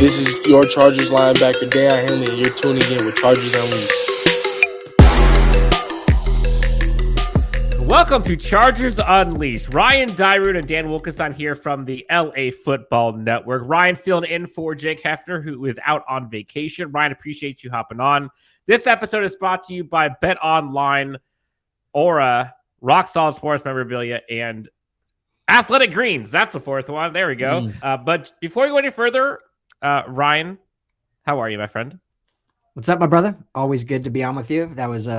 This is your Chargers linebacker, Dan Henley, and you're tuning in with Chargers Unleashed. Welcome to Chargers Unleashed. Ryan Dyrud and Dan Wolkenstein here from the LAFB Network. Ryan filling in for Jake Hefner, who is out on vacation. Ryan, appreciate you hopping on. This episode is brought to you by BetOnline, Aura, Rock Solid Sports Memorabilia, and Athletic Greens. That's the fourth one. There we go. But before we go any further, Ryan, how are you, my friend? What's up, my brother? Always good to be on with you. That was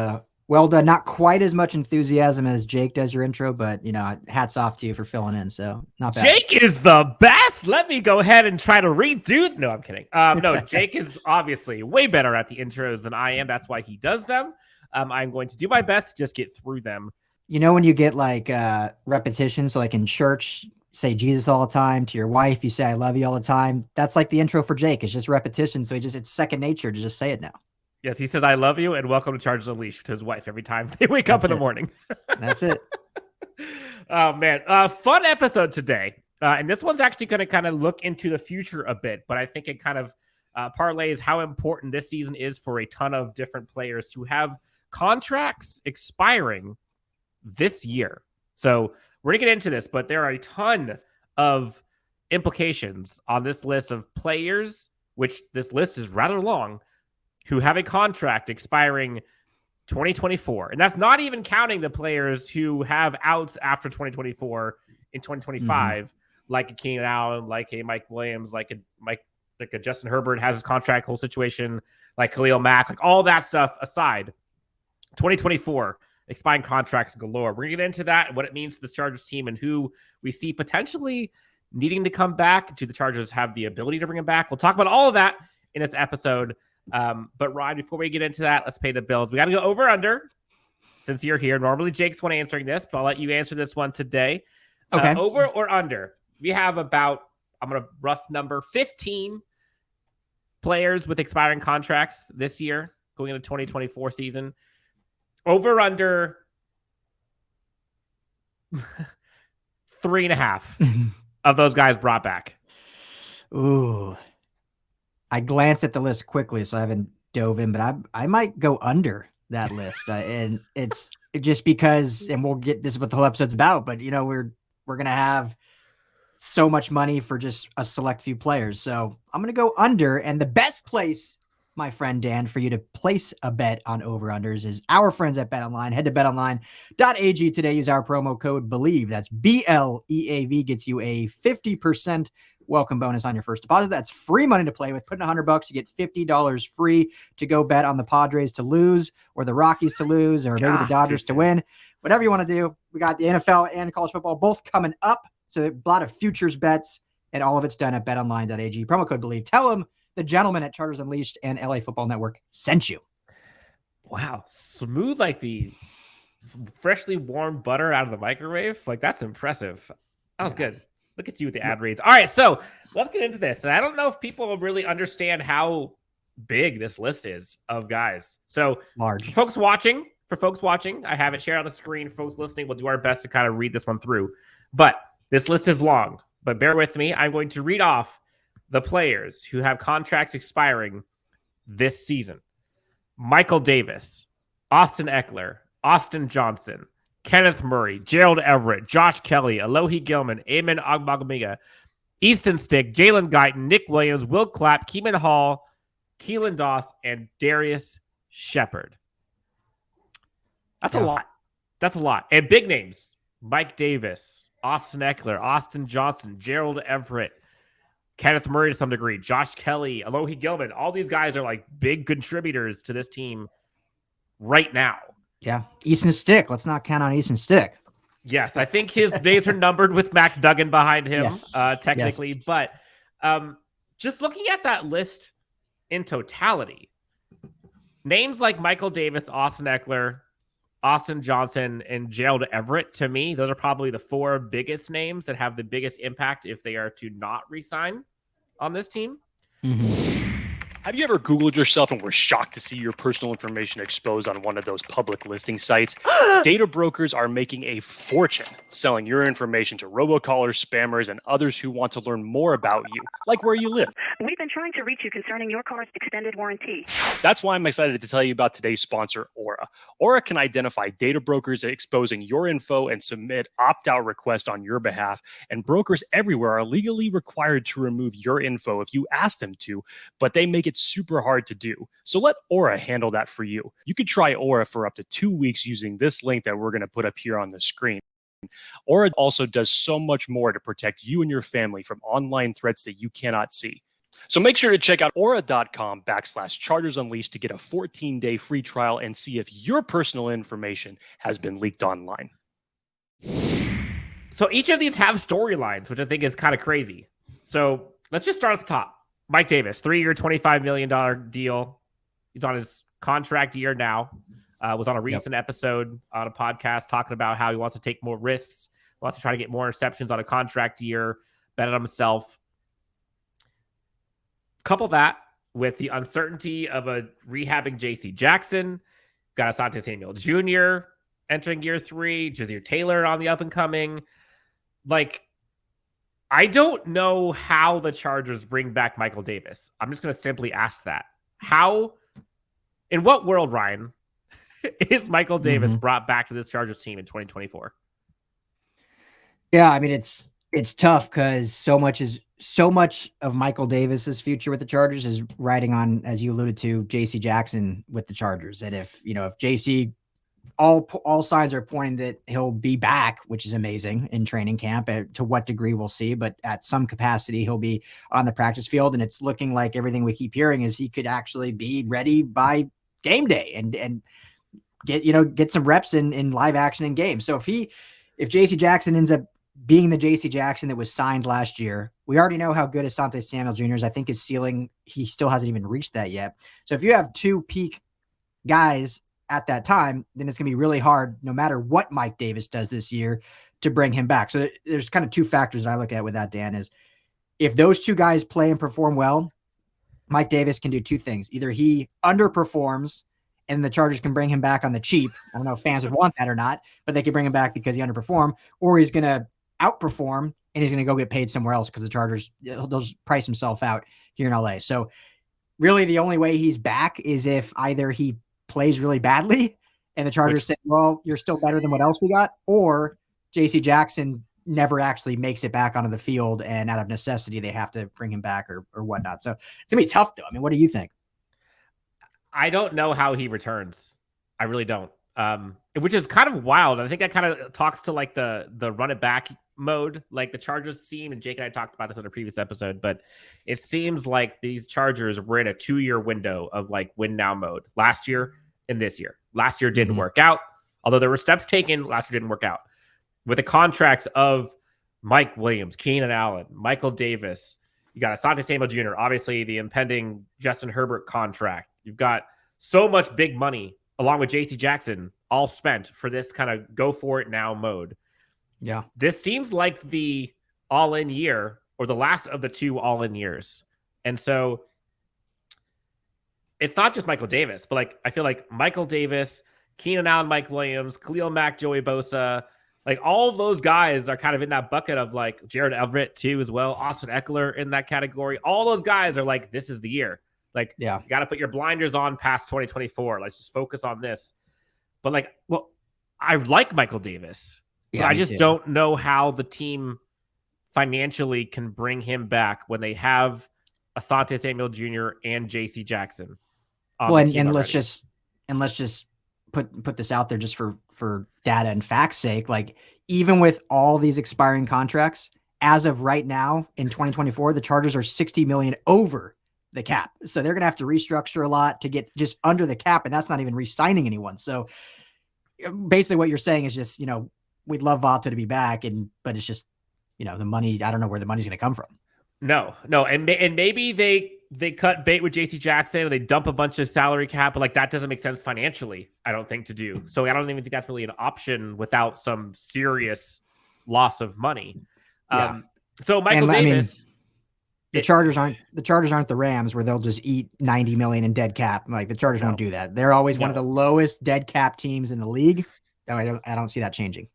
well done. Not quite as much enthusiasm as Jake does your intro, but, you know, hats off to you for filling in. So not bad. Jake is the best. Let me go ahead and try to redo. No, I'm kidding. No, Jake is obviously way better at the intros than I am. That's why he does them. I'm going to do my best to just get through them. You know, when you get like repetition, so like in church, say Jesus all the time. To your wife, you say I love you all the time. That's like the intro for Jake. It's just repetition. So it's second nature to just say it now. Yes, he says, I love you and welcome to Chargers Unleashed to his wife every time they wake up in the morning. That's it. Oh, man. Fun episode today. And this one's actually going to kind of look into the future a bit, but I think it kind of parlays how important this season is for a ton of different players who have contracts expiring this year. So we're going to get into this, but there are a ton of implications on this list of players, which this list is rather long, who have a contract expiring 2024. And that's not even counting the players who have outs after 2024 in 2025, like a Keenan Allen, like a Mike Williams, like a Justin Herbert has his contract whole situation, like Khalil Mack, like all that stuff aside. 2024 expiring contracts galore. We're going to get into that and what it means to this Chargers team and who we see potentially needing to come back. Do the Chargers have the ability to bring him back? We'll talk about all of that in this episode. But Ryan, before we get into that, let's pay the bills. We got to go over under since you're here. Normally Jake's one answering this, but I'll let you answer this one today. Okay. Over or under? We have about, I'm going to rough number 15 players with expiring contracts this year going into 2024 season. Over under 3.5 of those guys brought back. Ooh. I glanced at the list quickly, so I haven't dove in, but I might go under that list. And it's just because, and we'll get, this is what the whole episode's about, but you know, we're going to have so much money for just a select few players. So I'm going to go under, and the best place, my friend Dan, for you to place a bet on over-unders is our friends at BetOnline. Head to betonline.ag today. Use our promo code BELIEVE. That's BLEAV. Gets you a 50% welcome bonus on your first deposit. That's free money to play with. Put in $100, you get $50 free to go bet on the Padres to lose or the Rockies to lose or maybe the Dodgers to win. Whatever you want to do. We got the NFL and college football both coming up. So a lot of futures bets, and all of it's done at betonline.ag. Promo code BELIEVE. Tell them the gentleman at Chargers Unleashed and LA Football Network sent you. Wow. Smooth like the freshly warmed butter out of the microwave. Like, that's impressive. That was good. Look at you with the ad reads. All right, so let's get into this. And I don't know if people really understand how big this list is of guys. So large. For folks watching, I have it shared on the screen. For folks listening, we'll do our best to kind of read this one through. But this list is long. But bear with me. I'm going to read off the players who have contracts expiring this season: Michael Davis, Austin Ekeler, Austin Johnson, Kenneth Murray, Gerald Everett, Josh Kelley, Alohi Gillman, Amen Ogbagamiga, Easton Stick, Jaylen Guyton, Nick Williams, Will Clapp, Keeman Hall, Keelan Doss, and Darius Shepard. That's a lot. That's a lot. And big names: Mike Davis, Austin Ekeler, Austin Johnson, Gerald Everett, Kenneth Murray to some degree, Josh Kelley, Alohi Gillman. All these guys are like big contributors to this team right now. Yeah. Easton Stick. Let's not count on Easton Stick. Yes. I think his days are numbered with Max Duggan behind him, technically. Yes. But just looking at that list in totality, names like Michael Davis, Austin Ekeler, Austin Johnson, and Gerald Everett, to me, those are probably the four biggest names that have the biggest impact if they are to not re-sign on this team. Have you ever Googled yourself and were shocked to see your personal information exposed on one of those public listing sites? Data brokers are making a fortune selling your information to robocallers, spammers, and others who want to learn more about you, like where you live. We've been trying to reach you concerning your car's extended warranty. That's why I'm excited to tell you about today's sponsor, Aura. Aura can identify data brokers exposing your info and submit opt-out requests on your behalf, and brokers everywhere are legally required to remove your info if you ask them to, but they make it super hard to do. So let Aura handle that for you. You could try Aura for up to 2 weeks using this link that we're going to put up here on the screen. Aura also does so much more to protect you and your family from online threats that you cannot see. So make sure to check out aura.com/Chargers Unleashed to get a 14-day free trial and see if your personal information has been leaked online. So each of these have storylines, which I think is kind of crazy. So let's just start at the top. Mike Davis, 3-year, $25 million deal. He's on his contract year now. Was on a recent episode on a podcast talking about how he wants to take more risks, wants to try to get more interceptions on a contract year, bet on himself. Couple that with the uncertainty of a rehabbing J.C. Jackson, got Asante Samuel Jr. entering year 3, Jazeer Taylor on the up and coming. Like, I don't know how the Chargers bring back Michael Davis. I'm just going to simply ask that. How, in what world, Ryan, is Michael Davis brought back to this Chargers team in 2024? Yeah, I mean, it's tough because so much of Michael Davis's future with the Chargers is riding on, as you alluded to, JC Jackson with the Chargers. And if JC, all signs are pointing that he'll be back, which is amazing in training camp. To what degree we'll see, but at some capacity he'll be on the practice field, and it's looking like everything we keep hearing is he could actually be ready by game day and get some reps in live action in games. So if JC Jackson ends up being the JC Jackson that was signed last year, we already know how good Asante Samuel Jr. is. I think his ceiling, he still hasn't even reached that yet. So if you have 2 peak guys at that time, then it's going to be really hard, no matter what Mike Davis does this year, to bring him back. So there's kind of 2 factors I look at with that, Dan, is if those 2 guys play and perform well, Mike Davis can do 2 things. Either he underperforms and the Chargers can bring him back on the cheap. I don't know if fans would want that or not, but they can bring him back because he underperformed, or he's going to outperform and he's going to go get paid somewhere else because the Chargers, they'll price himself out here in LA. So really the only way he's back is if either he plays really badly and the Chargers say, well, you're still better than what else we got, or JC Jackson never actually makes it back onto the field and out of necessity they have to bring him back or whatnot. So it's gonna be tough though. I mean, what do you think? I don't know how he returns. I really don't. Which is kind of wild. I think that kind of talks to like the run it back mode. Like the Chargers seem, and Jake and I talked about this in a previous episode, but it seems like these Chargers were in a 2-year window of like win now mode last year and this year. Last year didn't work out. Although there were steps taken, last year didn't work out. With the contracts of Mike Williams, Keenan Allen, Michael Davis, you got Asante Samuel Jr., obviously the impending Justin Herbert contract. You've got so much big money along with JC Jackson all spent for this kind of go for it now mode. Yeah. This seems like the all-in year or the last of the 2 all-in years. And so it's not just Michael Davis, but like I feel like Michael Davis, Keenan Allen, Mike Williams, Khalil Mack, Joey Bosa, like all those guys are kind of in that bucket of like Gerald Everett too as well, Austin Ekeler in that category. All those guys are like, this is the year. Like, you got to put your blinders on past 2024. Let's just focus on this. But like, well, I like Michael Davis. Yeah, I just don't know how the team financially can bring him back when they have Asante Samuel Jr. and JC Jackson. Well, and let's just put this out there just for data and facts sake. Like, even with all these expiring contracts, as of right now in 2024, the Chargers are $60 million over the cap. So they're going to have to restructure a lot to get just under the cap. And that's not even re-signing anyone. So basically what you're saying is just, we'd love Vato to be back, but it's just, the money, I don't know where the money's going to come from. No. And maybe they cut bait with JC Jackson and they dump a bunch of salary cap, but like that doesn't make sense financially, I don't think, to do. So I don't even think that's really an option without some serious loss of money. So Michael Davis. The Chargers aren't the Rams where they'll just eat 90 million in dead cap. Like the Chargers won't do that. They're always one of the lowest dead cap teams in the league. I don't see that changing.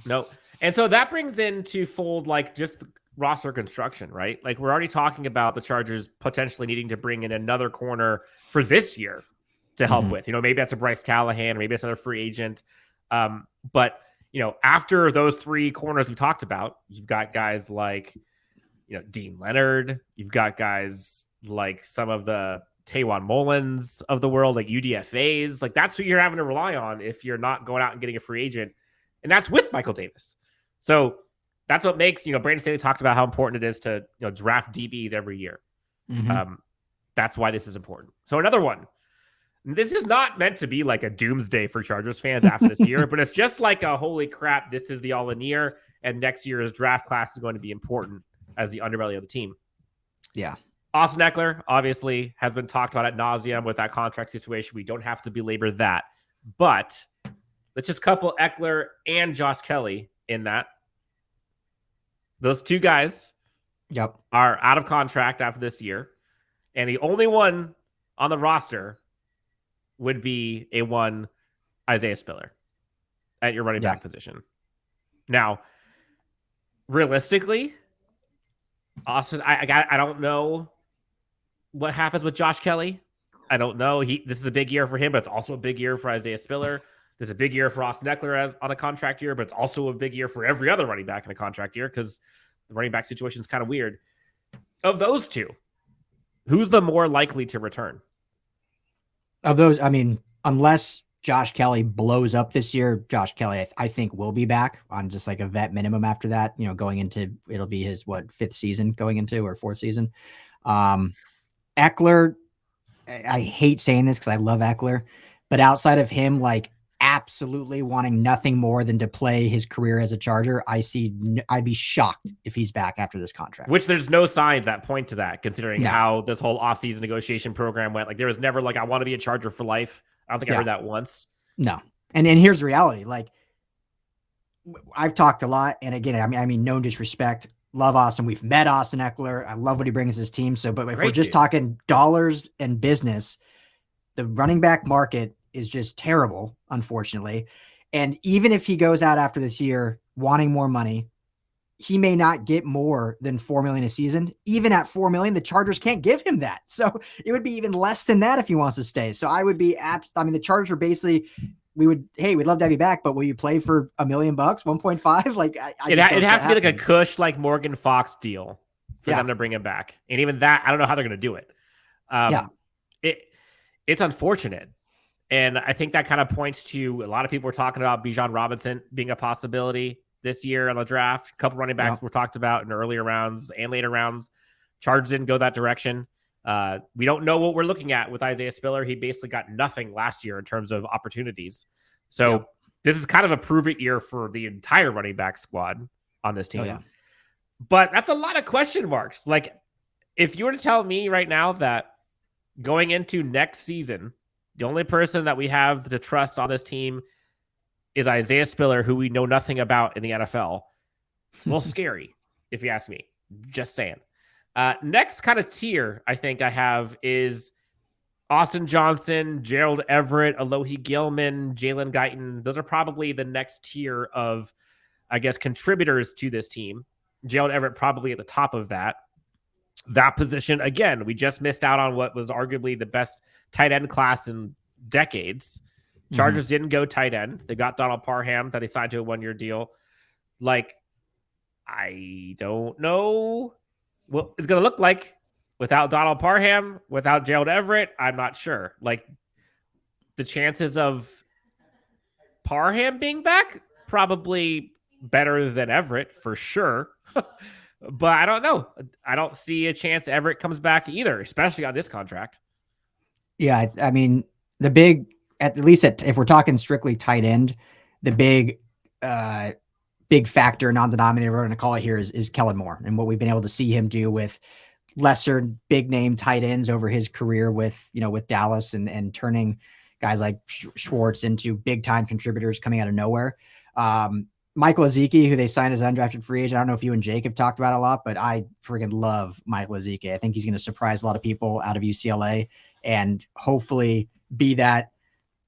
No. And so that brings into fold like just the roster construction, right? Like we're already talking about the Chargers potentially needing to bring in another corner for this year to help with. Maybe that's a Bryce Callahan, or maybe it's another free agent. But after those three corners we talked about, you've got guys like Dean Leonard. You've got guys like some of the Taywan Mullins of the world, like UDFAs. Like that's who you're having to rely on if you're not going out and getting a free agent. And that's with Michael Davis. So that's what makes, Brandon Staley talked about how important it is to draft DBs every year. That's why this is important. So another one. This is not meant to be like a doomsday for Chargers fans after this year, but it's just like a holy crap, this is the all-in year, and next year's draft class is going to be important as the underbelly of the team. Yeah. Austin Ekeler, obviously, has been talked about ad nauseum with that contract situation. We don't have to belabor that. But let's just couple Ekeler and Josh Kelley in that. Those two guys are out of contract after this year. And the only one on the roster would be Isaiah Spiller at your running back position. Now, realistically, Austin, I don't know what happens with Josh Kelley. I don't know. This is a big year for him, but it's also a big year for Isaiah Spiller. This is a big year for Austin Ekeler on a contract year, but it's also a big year for every other running back in a contract year because the running back situation is kind of weird. Of those two, who's the more likely to return? Of those, unless Josh Kelley blows up this year, Josh Kelley, I think will be back on just like a vet minimum after that, going into, it'll be his, fifth season going into or fourth season. Ekeler, I hate saying this because I love Ekeler, but outside of him, like absolutely wanting nothing more than to play his career as a Charger, I'd be shocked if he's back after this contract. Which there's no signs that point to that, considering how this whole offseason negotiation program went. Like there was never like, I want to be a Charger for life. I don't think I heard that once. No. And here's the reality. Like I've talked a lot. And again, I mean, no disrespect. Love Austin. We've met Austin Ekeler. I love what he brings to his team. So, but if we're just talking dollars and business, the running back market is just terrible, unfortunately. And even if he goes out after this year wanting more money, he may not get more than $4 million a season. Even at $4 million, the Chargers can't give him that. So it would be even less than that if he wants to stay. So I would be the Chargers are basically, we'd love to have you back, but will you play for $1 million, 1.5? Like it'd have to be like a cush, like Morgan Fox deal for them to bring him back. And even that, I don't know how they're going to do it. It's unfortunate. And I think that kind of points to a lot of people were talking about Bijan Robinson being a possibility this year on the draft. A couple running backs were talked about in earlier rounds and later rounds. Chargers didn't go that direction. We don't know what we're looking at with Isaiah Spiller. He basically got nothing last year in terms of opportunities. So this is kind of a prove-it year for the entire running back squad on this team. But that's a lot of question marks. Like, if you were to tell me right now that going into next season, the only person that we have to trust on this team is Isaiah Spiller, who we know nothing about in the NFL. It's a little scary, if you ask me. Just saying. Next kind of tier I think I have is Austin Johnson, Gerald Everett, Alohi Gillman, Jaylen Guyton. Those are probably the next tier of, I guess, contributors to this team. Gerald Everett probably at the top of that. That position, again, we just missed out on what was arguably the best tight end class in decades. Chargers didn't go tight end. They got Donald Parham that they signed to a 1-year deal. Like, I don't know what it's going to look like without Donald Parham, without Gerald Everett. I'm not sure. Like, the chances of Parham being back, probably better than Everett for sure. But I don't know. I don't see a chance Everett comes back either, especially on this contract. Yeah, I mean, the big, at least if we're talking strictly tight end, the big factor, non-denominator, we're going to call it here, is Kellen Moore and what we've been able to see him do with lesser big name tight ends over his career with Dallas and turning guys like Schwartz into big time contributors coming out of nowhere. Michael Ezike, who they signed as an undrafted free agent. I don't know if you and Jake have talked about it a lot, but I freaking love Michael Ezike. I think he's going to surprise a lot of people out of UCLA and hopefully be that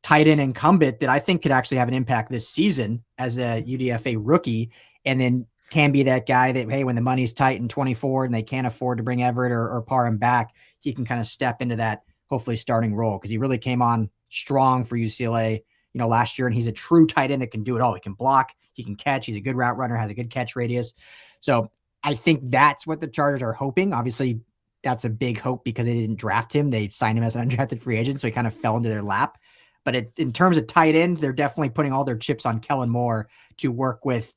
tight end incumbent that I think could actually have an impact this season as a UDFA rookie, and then can be that guy that, hey, when the money's tight in 24 and they can't afford to bring Everett or par him back, he can kind of step into that hopefully starting role, because he really came on strong for UCLA, last year, and he's a true tight end that can do it all. He can block, he can catch, he's a good route runner, has a good catch radius. So I think that's what the Chargers are hoping. Obviously, that's a big hope because they didn't draft him. They signed him as an undrafted free agent, so he kind of fell into their lap. But in terms of tight end, they're definitely putting all their chips on Kellen Moore to work with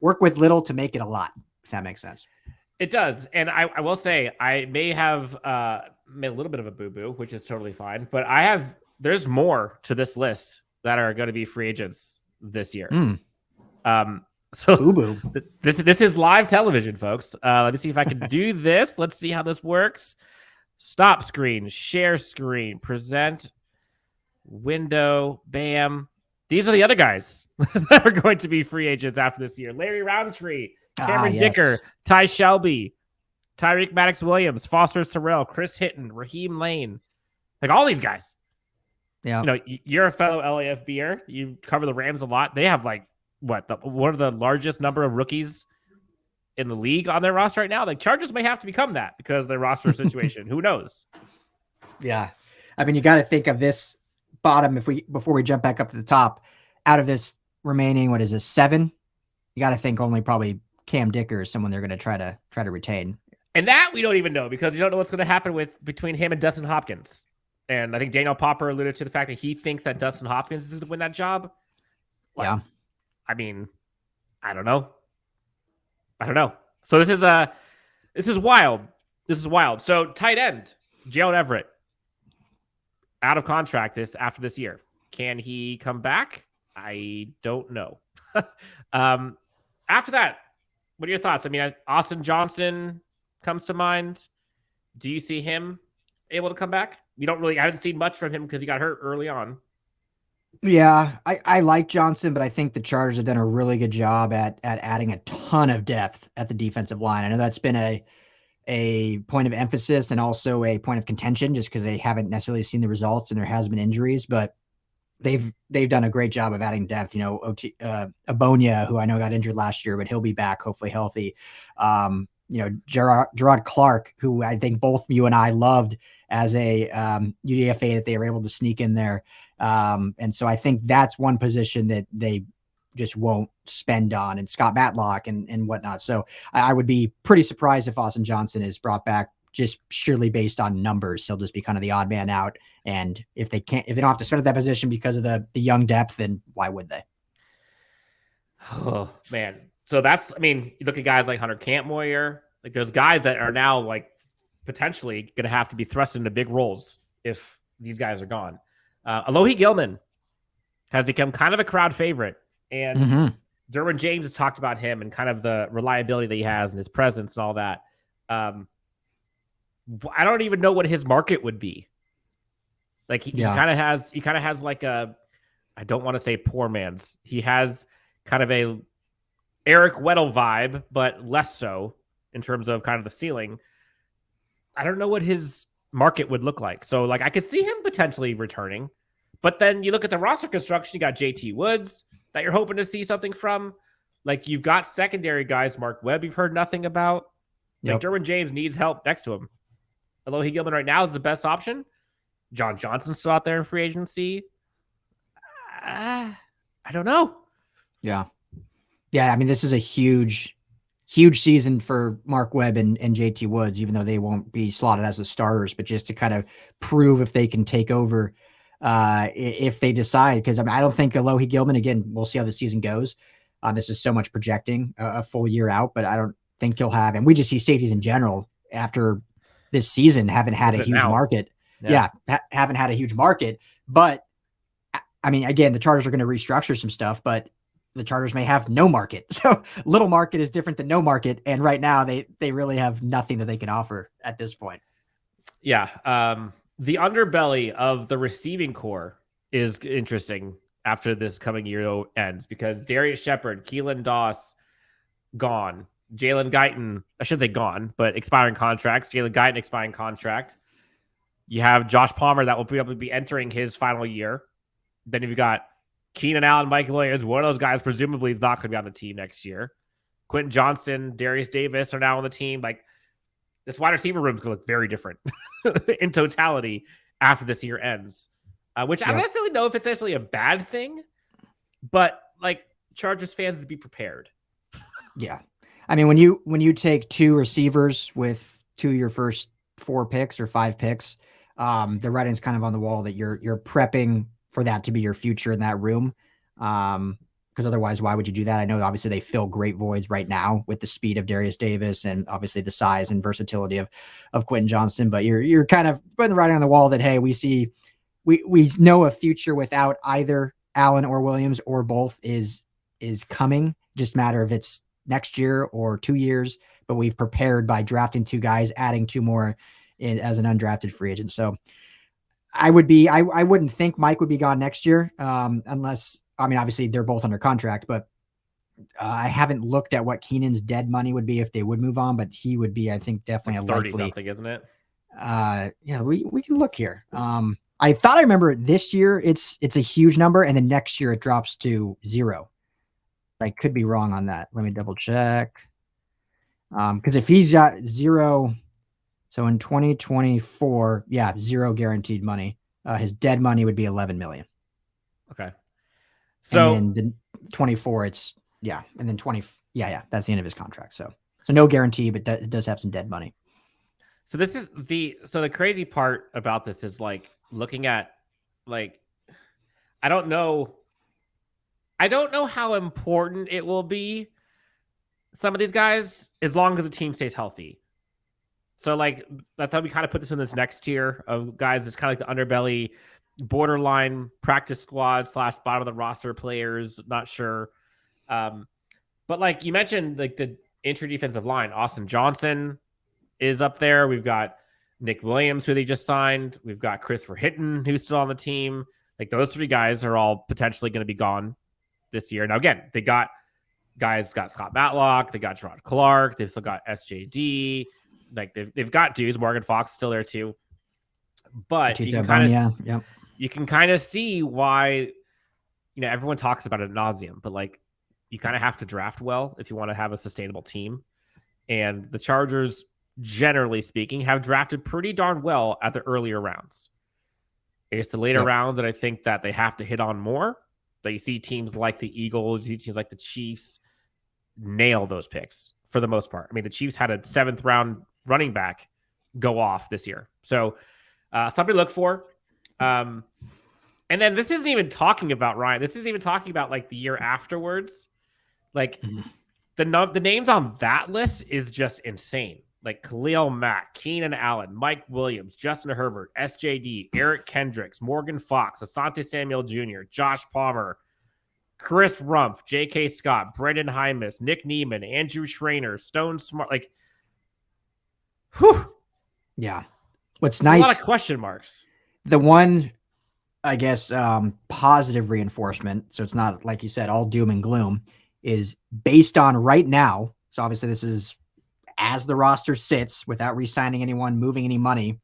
little to make it a lot, if that makes sense. It does. And I will say, I may have made a little bit of a boo-boo, which is totally fine. But there's more to this list that are going to be free agents this year. So boo-boo. This is live television, folks. Let me see if I can do this. Let's see how this works. Stop screen, share screen, present, window, bam. These are the other guys that are going to be free agents after this year. Larry Roundtree, Cameron Dicker, Ty Shelby, Tyreek Maddox-Williams, Foster Sorrell, Chris Hitton, Raheem Lane. Like all these guys. Yeah. You're a fellow LAFBer. You cover the Rams a lot. They have one of the largest number of rookies in the league on their roster right now. Like Chargers may have to become that because of their roster situation. Who knows? Yeah. I mean, you got to think of this bottom before we jump back up to the top. Out of this remaining, what is this, 7? You got to think only probably Cam Dicker is someone they're going to try to retain. And that we don't even know because you don't know what's going to happen between him and Dustin Hopkins. And I think Daniel Popper alluded to the fact that he thinks that Dustin Hopkins is going to win that job. Yeah. I mean, I don't know. So this is wild. This is wild. So tight end, Gerald Everett, out of contract after this year. Can he come back? I don't know. After that, what are your thoughts? I mean, Austin Johnson comes to mind. Do you see him able to come back? I haven't seen much from him because he got hurt early on. Yeah, I like Johnson, but I think the Chargers have done a really good job at adding a ton of depth at the defensive line. I know that's been a point of emphasis and also a point of contention just because they haven't necessarily seen the results and there has been injuries, but they've done a great job of adding depth. Abonia, who I know got injured last year, but he'll be back, hopefully healthy. Gerard Clark, who I think both you and I loved as a UDFA that they were able to sneak in there. And so I think that's one position that they just won't spend on, and Scott Matlock and whatnot. So I would be pretty surprised if Austin Johnson is brought back just purely based on numbers. He'll just be kind of the odd man out. And if they don't have to spend at that position because of the young depth, then why would they? Oh man. So you look at guys like Hunter Kampmoyer, like those guys that are now like potentially going to have to be thrust into big roles if these guys are gone. Alohi Gillman has become kind of a crowd favorite, and Derwin James has talked about him and kind of the reliability that he has and his presence and all that. I don't even know what his market would be. Like he kind of has like I don't want to say poor man's. He has kind of a Eric Weddle vibe, but less so in terms of kind of the ceiling. I don't know what his market would look like. So like I could see him potentially returning, but then you look at the roster construction, you got JT Woods that you're hoping to see something from. Like you've got secondary guys, Mark Webb, you've heard nothing about. Like Derwin James needs help next to him. Alohi Gillman right now is the best option. John Johnson's still out there in free agency. I don't know. Yeah. I mean, this is a huge season for Mark Webb and JT Woods, even though they won't be slotted as the starters, but just to kind of prove if they can take over if they decide. Because I don't think Alohi Gillman, again, we'll see how the season goes. This is so much projecting a full year out, but I don't think he'll have. And we just see safeties in general after this season haven't had a huge market. Haven't had a huge market. But I mean, again, the Chargers are going to restructure some stuff, but the Chargers may have no market. So little market is different than no market. And right now they really have nothing that they can offer at this point. Yeah. The underbelly of the receiving core is interesting. after this coming year ends, because Darius Shepard, Keelan Doss, gone. Jaylen Guyton, I shouldn't say gone, but expiring contracts. Jaylen Guyton expiring contract. You have Josh Palmer that will probably be entering his final year. Then you've got Keenan Allen, Mike Williams. One of those guys presumably is not going to be on the team next year. Quentin Johnston, Darius Davis are now on the team. Like, this wide receiver room is going to look very different in totality after this year ends. Which I don't necessarily know if it's necessarily a bad thing, but like, Chargers fans, be prepared. Yeah. I mean, when you take 2 receivers with 2 of your first 4 picks or 5 picks, the writing's kind of on the wall that you're prepping for that to be your future in that room. Because otherwise, why would you do that? I know obviously they fill great voids right now with the speed of Darius Davis and obviously the size and versatility of Quentin Johnston, but you're kind of putting the writing on the wall that, hey, we know a future without either Allen or Williams or both is coming. Just a matter of it's next year or 2 years, but we've prepared by drafting 2 guys, adding 2 more in as an undrafted free agent. So I wouldn't think Mike would be gone next year, unless, I mean, obviously they're both under contract, but I haven't looked at what Keenan's dead money would be if they would move on, but he would be, I think, definitely like 30 likely something, isn't it? Yeah, we can look here. I thought I remember this year it's a huge number, and then next year it drops to 0. I could be wrong on that. Let me double check. Because if he's got 0, so in 2024, 0 guaranteed money. His dead money would be 11 million. Okay. So and then the 24, it's and then 20, that's the end of his contract. So no guarantee, but it does have some dead money. So this is the crazy part about this is like looking at like, I don't know how important it will be, some of these guys, as long as the team stays healthy. So like, I thought we kind of put this in this next tier of guys. It's kind of like the underbelly, borderline practice squad / bottom of the roster players. Not sure. But like you mentioned, like the interior defensive line, Austin Johnson is up there. We've got Nick Williams, who they just signed. We've got Christopher Hitton, who's still on the team. Like, those 3 guys are all potentially going to be gone this year. Now, again, they got guys, got Scott Matlock, they got Gerard Clark, they've still got SJD. Like, they've got dudes. Morgan Fox is still there too. But you can kind of see why, everyone talks about it ad nauseum, but like, you kind of have to draft well if you want to have a sustainable team. And the Chargers, generally speaking, have drafted pretty darn well at the earlier rounds. It's the later rounds that I think that they have to hit on more. That you see teams like the Eagles, you see teams like the Chiefs nail those picks for the most part. I mean, the Chiefs had a 7th round running back go off this year. So something to look for. And then this isn't even talking about Ryan. This isn't even talking about like the year afterwards. Like the names on that list is just insane. Like Khalil Mack, Keenan Allen, Mike Williams, Justin Herbert, SJD, Eric Kendricks, Morgan Fox, Asante Samuel Jr., Josh Palmer, Chris Rumpf, J.K. Scott, Brendan Hymus, Nick Neiman, Andrew Schrainer, Stone Smart. Like, whew. Yeah. What's nice, a lot of question marks. The one, I guess, positive reinforcement, so it's not, like you said, all doom and gloom, is based on right now. So obviously this is as the roster sits without re-signing anyone, moving any money.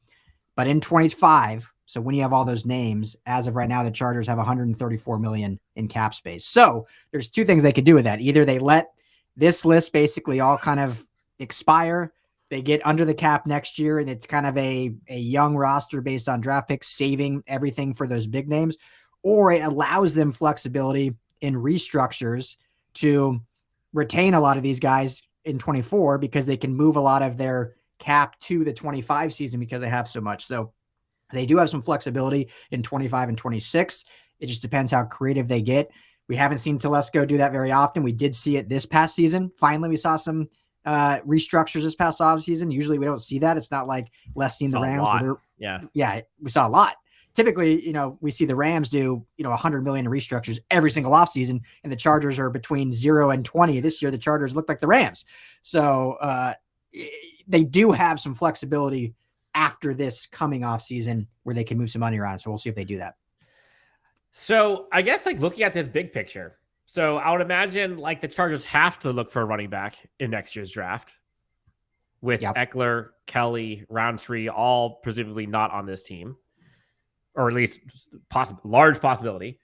But in 25, so when you have all those names, as of right now, the Chargers have 134 million in cap space. So there's 2 things they could do with that. Either they let this list basically all kind of expire, they get under the cap next year, and it's kind of a young roster based on draft picks, saving everything for those big names, or it allows them flexibility in restructures to retain a lot of these guys in 24 because they can move a lot of their cap to the 25 season because they have so much. So they do have some flexibility in 25 and 26. It just depends how creative they get. We haven't seen Telesco do that very often. We did see it this past season. Finally, we saw some restructures this past offseason. Usually we don't see that. It's not like less seen the Rams. Yeah, we saw a lot. Typically, we see the Rams do, 100 million in restructures every single offseason, and the Chargers are between 0 and 20. This year, the Chargers look like the Rams. So they do have some flexibility after this coming off season where they can move some money around. So we'll see if they do that. So I guess like looking at this big picture. So I would imagine like the Chargers have to look for a running back in next year's draft with Ekeler, Kelley, Roundtree, all presumably not on this team, or at least large possibility.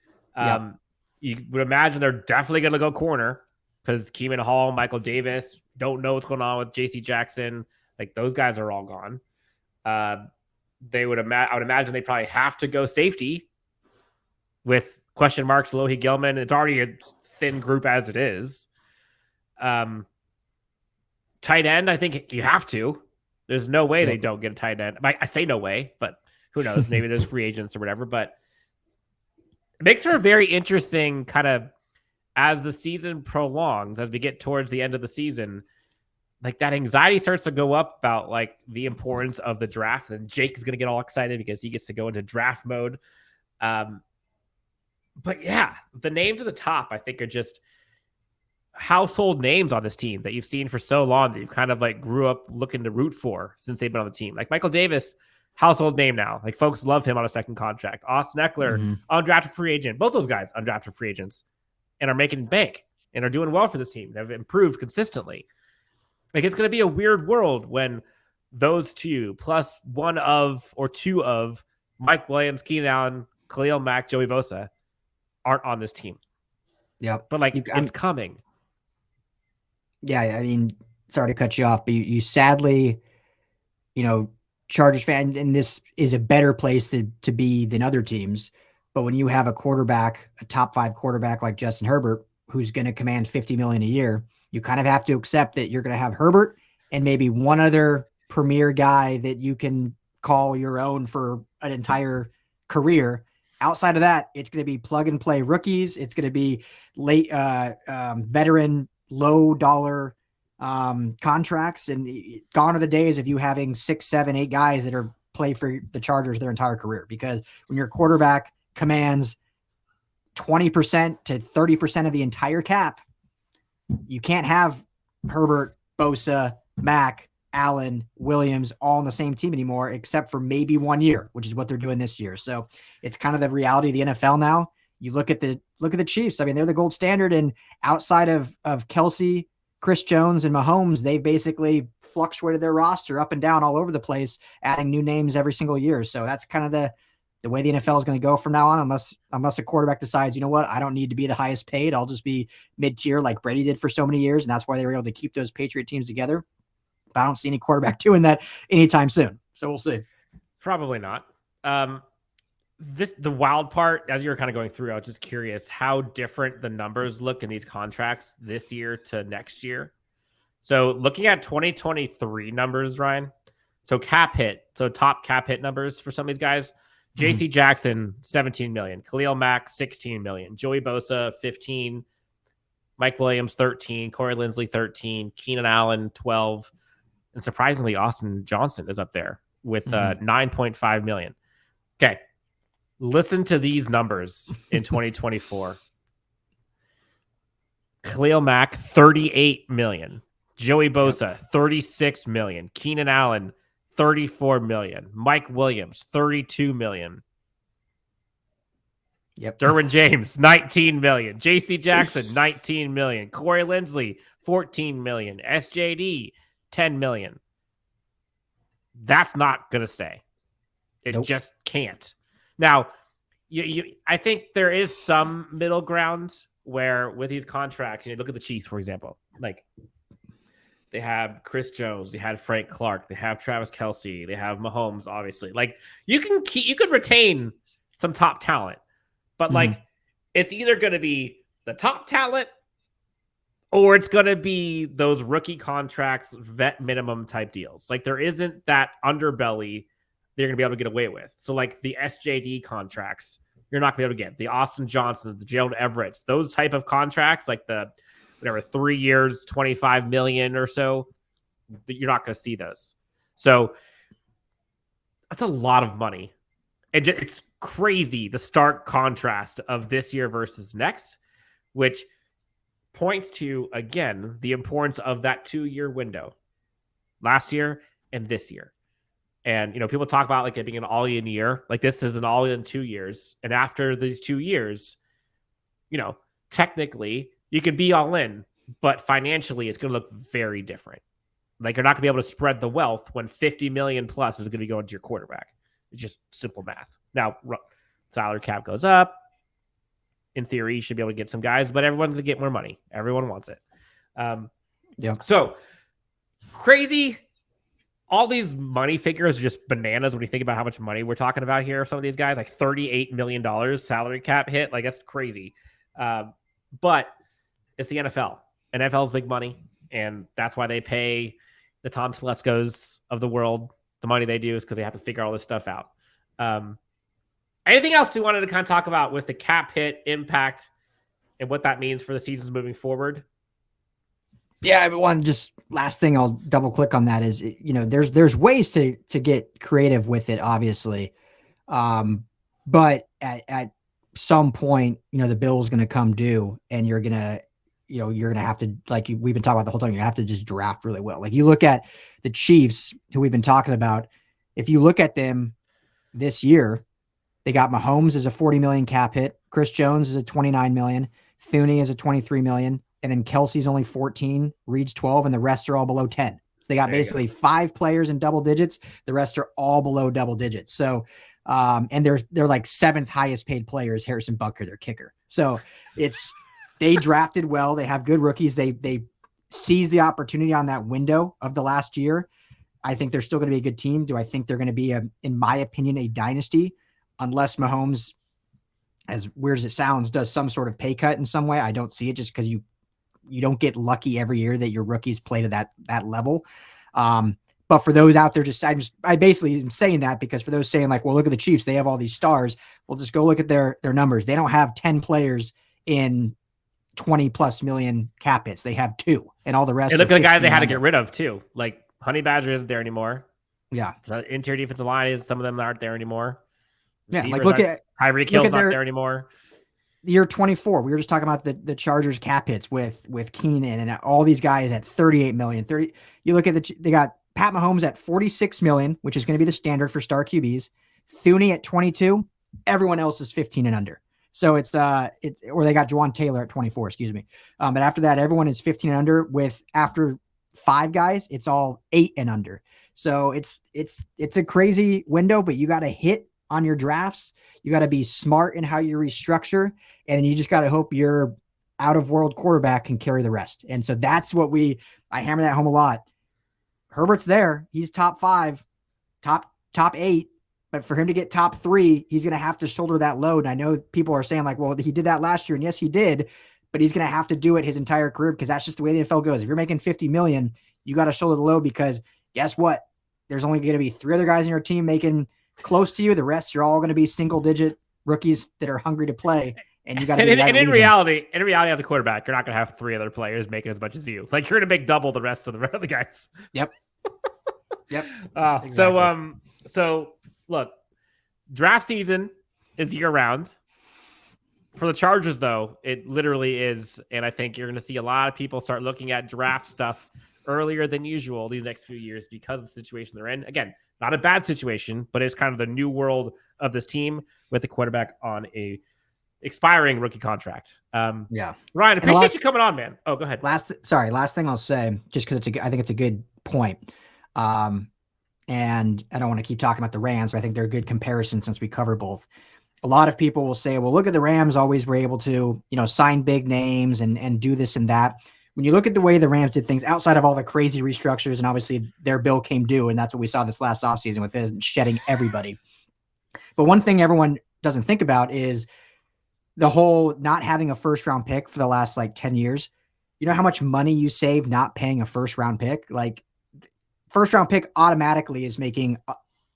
You would imagine they're definitely going to go corner because Keeman Hall, Michael Davis, don't know what's going on with J.C. Jackson. Like those guys are all gone. I would imagine they probably have to go safety with question marks, Alohi Gillman. It's already a thin group as it is. Tight end, I think you have to. There's no way they don't get a tight end. I say no way, but who knows? Maybe there's free agents or whatever. But it makes for a very interesting kind of, as the season prolongs, as we get towards the end of the season, like that anxiety starts to go up about like the importance of the draft. And Jake is going to get all excited because he gets to go into draft mode. But yeah, the names at the top, I think, are just household names on this team that you've seen for so long that you've kind of like grew up looking to root for since they've been on the team. Like Michael Davis, household name now. Like folks love him on a second contract. Austin Ekeler, undrafted free agent. Both those guys, undrafted free agents, and are making bank and are doing well for this team. They've improved consistently. Like it's going to be a weird world when those two plus one of or two of Mike Williams, Keenan Allen, Khalil Mack, Joey Bosa aren't on this team. Yep. But like it's coming. Yeah, I mean, sorry to cut you off, but you sadly, Chargers fan, and this is a better place to be than other teams. But when you have a quarterback, a top 5 quarterback like Justin Herbert, who's going to command $50 million a year, you kind of have to accept that you're going to have Herbert and maybe one other premier guy that you can call your own for an entire career. Outside of that, it's going to be plug and play rookies. It's going to be late veteran, low dollar contracts, and gone are the days of you having 6, 7, 8 guys that are play for the Chargers their entire career. Because when your quarterback commands 20% to 30% of the entire cap, you can't have Herbert, Bosa, Mack, Allen, Williams all on the same team anymore, except for maybe 1 year, which is what they're doing this year. So it's kind of the reality of the NFL now. You look at the Chiefs. I mean, they're the gold standard, and outside of Kelsey, Chris Jones, and Mahomes, they've basically fluctuated their roster up and down all over the place, adding new names every single year. So that's kind of the way the NFL is going to go from now on, unless a quarterback decides, you know what, I don't need to be the highest paid. I'll just be mid-tier like Brady did for so many years, and that's why they were able to keep those Patriot teams together. But I don't see any quarterback doing that anytime soon. So we'll see. Probably not. The wild part, as you were kind of going through, I was just curious how different the numbers look in these contracts this year to next year. So looking at 2023 numbers, Ryan, so top cap hit numbers for some of these guys, J.C. Jackson, $17 million, Khalil Mack, $16 million, Joey Bosa, $15 million, Mike Williams, $13 million, Corey Linsley, $13 million, Keenan Allen, $12 million, and surprisingly, Austin Johnson is up there with $9.5 million. Okay. Listen to these numbers in 2024. Khalil Mack, $38 million. Joey Bosa, $36 million. Keenan Allen, $34 million. Mike Williams, $32 million. Yep. Derwin James, $19 million. J.C. Jackson, $19 million. Corey Linsley, $14 million. SJD, $10 million. That's not going to stay. It just can't. Now, I think there is some middle ground where with these contracts, look at the Chiefs, for example. Like they have Chris Jones, they had Frank Clark, they have Travis Kelce, they have Mahomes, obviously. Like you can retain some top talent, but like it's either going to be the top talent or it's going to be those rookie contracts, vet minimum type deals. Like there isn't that underbelly they're going to be able to get away with. So like the SJD contracts, you're not going to be able to get. The Austin Johnsons, the Gerald Everetts, those type of contracts, like the 3 years, $25 million or so, you're not going to see those. So that's a lot of money. It's crazy, the stark contrast of this year versus next, which points to, again, the importance of that 2-year window last year and this year. And, people talk about like it being an all-in year. Like this is an all-in 2 years. And after these 2 years, technically you could be all in, but financially it's going to look very different. Like you're not gonna be able to spread the wealth when 50 million plus is going to be going to your quarterback. It's just simple math. Now, salary cap goes up. In theory, you should be able to get some guys, but everyone's going to get more money. Everyone wants it. So crazy. All these money figures are just bananas when you think about how much money we're talking about here. Some of these guys, like $38 million salary cap hit. Like, that's crazy. But it's the NFL. NFL's big money, and that's why they pay the Tom Telescos of the world the money they do, is because they have to figure all this stuff out. Anything else you wanted to kind of talk about with the cap hit impact and what that means for the seasons moving forward? Yeah, one just last thing I'll double click on that is, there's ways to get creative with it, obviously. But at some point, the bill is going to come due, and you're going to have to, like we've been talking about the whole time, you have to just draft really well. Like you look at the Chiefs, who we've been talking about. If you look at them this year, they got Mahomes as a 40 million cap hit. Chris Jones is a 29 million. Thuney is a 23 million. And then Kelsey's only 14, Reed's 12, and the rest are all below 10. So they got basically 5 players in double digits. The rest are all below double digits. So, and they're like 7th highest paid players, Harrison Butker, their kicker. So they drafted well. They have good rookies. They seized the opportunity on that window of the last year. I think they're still going to be a good team. Do I think they're going to be, in my opinion, a dynasty? Unless Mahomes, as weird as it sounds, does some sort of pay cut in some way. I don't see it, just because you don't get lucky every year that your rookies play to that level. But for those out there, I basically am saying that because for those saying like, well, look at the Chiefs, they have all these stars. Well, just go look at their numbers. They don't have 10 players in 20 plus million cap hits. They have 2, and all the rest. And look at the guys they had to get rid of too. Like Honey Badger isn't there anymore. Yeah. The interior defensive line some of them aren't there anymore. Yeah, like look at Tyreek Hill's not there anymore. Year 24, we were just talking about the Chargers cap hits with Keenan and all these guys at 38 million. You look at they got Pat Mahomes at 46 million, which is going to be the standard for star QBs. Thuney at 22. Everyone else is 15 and under. So or they got Juwan Taylor at 24, excuse me. But after that, everyone is 15 and under. After 5 guys, it's all 8 and under. So it's a crazy window, but you got to hit on your drafts. You got to be smart in how you restructure, and you just got to hope your out of world quarterback can carry the rest. And so that's what I hammer that home a lot. Herbert's there. He's top 5, top 8, but for him to get top 3, he's going to have to shoulder that load. And I know people are saying like, well, he did that last year. And yes, he did, but he's going to have to do it his entire career, because that's just the way the NFL goes. If you're making 50 million, you got to shoulder the load, because guess what? There's only going to be 3 other guys in your team making close to you. The rest, you're all going to be single digit rookies that are hungry to play. And you got to in reality, as a quarterback, you're not going to have 3 other players making as much as you. Like, you're going to make double the rest of the other guys. Yep. Exactly. So look, draft season is year round. For the Chargers, though, it literally is. And I think you're going to see a lot of people start looking at draft stuff earlier than usual these next few years because of the situation they're in. Again, not a bad situation, but it's kind of the new world of this team with the quarterback on a expiring rookie contract. Yeah. Ryan, appreciate you coming on, man. Oh, go ahead. Last thing I'll say, just because I think it's a good point. And I don't want to keep talking about the Rams, but I think they're a good comparison since we cover both. A lot of people will say, well, look at the Rams always were able to, sign big names and do this and that. When you look at the way the Rams did things outside of all the crazy restructures, and obviously their bill came due, and that's what we saw this last offseason with them shedding everybody. But one thing everyone doesn't think about is the whole not having a first round pick for the last 10 years. You know how much money you save not paying a first round pick? Like, first round pick automatically is making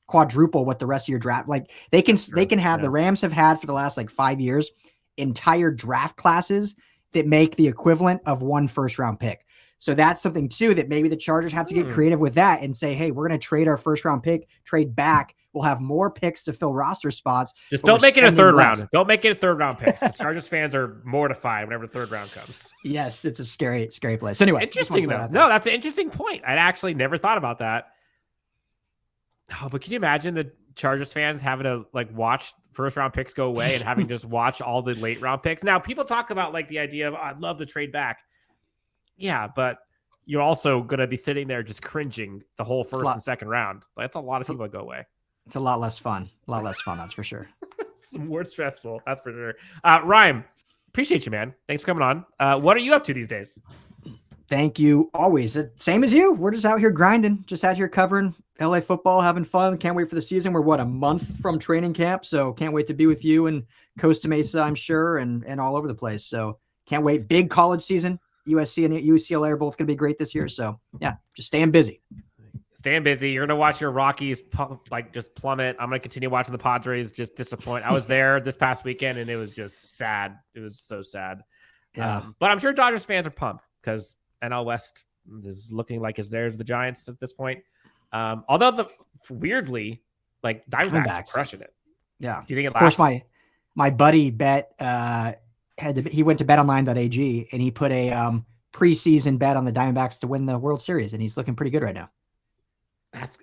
quadruple what the rest of your draft. Like, they can have, the Rams have had for the last 5 years entire draft classes that make the equivalent of 1 first round pick. So that's something too that maybe the Chargers have to get creative with that and say, hey, we're going to trade our first round pick, trade back. We'll have more picks to fill roster spots. Just don't make it a third round. Don't make it a third round pick. Chargers fans are mortified whenever the third round comes. Yes, it's a scary place. So anyway, interesting though. No, that's an interesting point. I actually never thought about that. Oh, but can you imagine the Chargers fans having to like watch first round picks go away and having just watch all the late round picks? Now, people talk about like the idea of, I'd love to trade back. Yeah, but you're also going to be sitting there just cringing the whole first and second round. That's a lot of people that go away. It's a lot less fun. A lot less fun, that's for sure. It's more stressful, that's for sure. Ryan, appreciate you, man. Thanks for coming on. What are you up to these days? Thank you. Always. Same as you. We're just out here grinding, just out here covering LA football, having fun. Can't wait for the season. We're a month from training camp, so can't wait to be with you and Costa Mesa, I'm sure, and all over the place. So can't wait. Big college season. USC and UCLA are both going to be great this year. So yeah, just staying busy. Staying busy. You're going to watch your Rockies just plummet. I'm going to continue watching the Padres just disappoint. I was there this past weekend, and it was just sad. It was so sad. Yeah. But I'm sure Dodgers fans are pumped because NL West is looking like it's theirs, the Giants at this point. Although weirdly, like Diamondbacks are crushing it. Yeah. Do you think it lasts? Of course, my buddy bet he went to BetOnline.ag and he put a preseason bet on the Diamondbacks to win the World Series, and he's looking pretty good right now.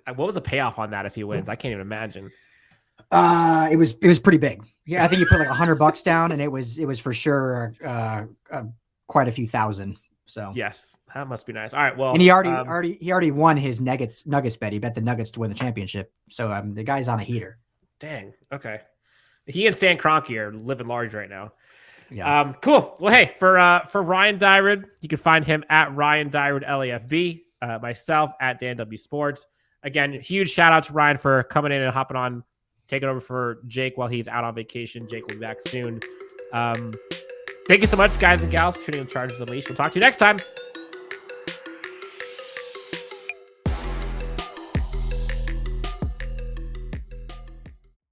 What was the payoff on that if he wins? I can't even imagine. It was pretty big. Yeah, I think he put like $100 down, and it was for sure quite a few thousand. So yes, that must be nice. All right, well, and he already won his Nuggets bet. He bet the Nuggets to win the championship. So the guy's on a heater. Dang. Okay. He and Stan Kroenke are living large right now. Yeah. Cool. Well, hey, for Ryan Dyrud, you can find him at Ryan Dyrud LAFB. Myself at Dan W Sports. Again, huge shout out to Ryan for coming in and hopping on, taking over for Jake while he's out on vacation. Jake will be back soon. Thank you so much, guys and gals, for tuning in to Chargers Unleashed. We'll talk to you next time.